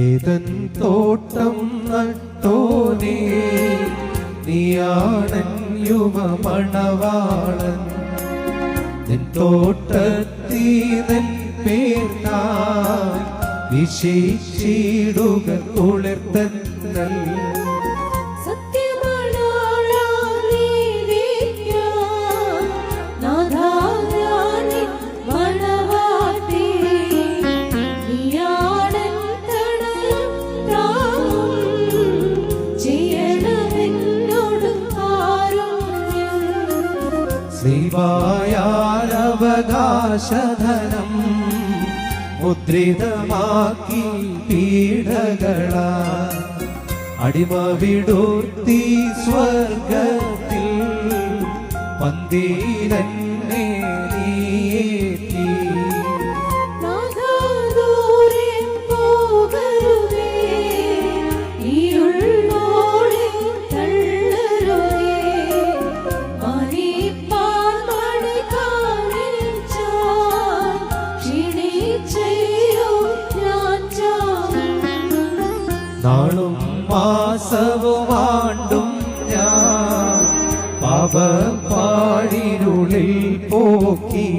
ഏതൻ തോട്ടം നട്ടോനേ, നീയാണൻ യുവമണവാളൻ. നിൻ തോട്ടത്തീതൻ പേർത്താൽ വിശേഷിടുക കുളിർത്തന്നൽ. ശ്രീവായാലവകാശധനം മുദ്രിതമാക്കി പീഡകളാ അടിമ വിടുത്തി സ്വർഗത്തിൽ പന്തീരന്നെ നീയേറ്റി. നാളും മാസവുമാണ്ടും ഞാൻ പാപപ്പാടിനുള്ളിൽ പോക്കി.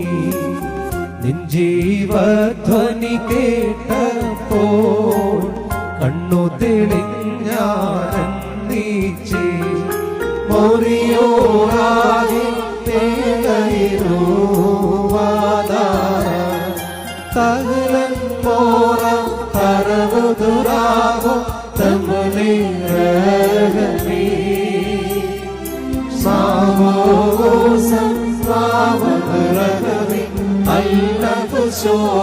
നിൻ ജീവധ്വനി കേട്ടപ്പോൾ കണ്ണു തെളിഞ്ഞാനന്ദിച്ചേ. മോറിയോറാകെ തകലൻ മോറ തരവുതുരാകോ തമലേ രഗമേ. സാവോസം സ്വാവരഗമേ അല്ലകുശോസാ.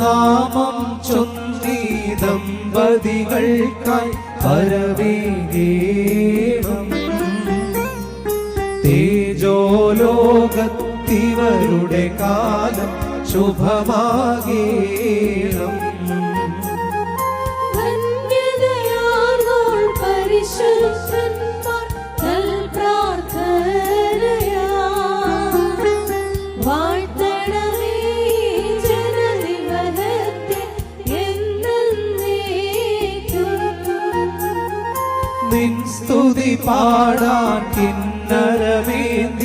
നാമം ചൊല്ലി ദമ്പതികൾക്കായി വരവേഗേണം. തേജോലോകത്തിവരുടെ കാലം ശുഭമാകേണം. നിൻ സ്തുതി പാടാൻ കിന്നരമേന്തി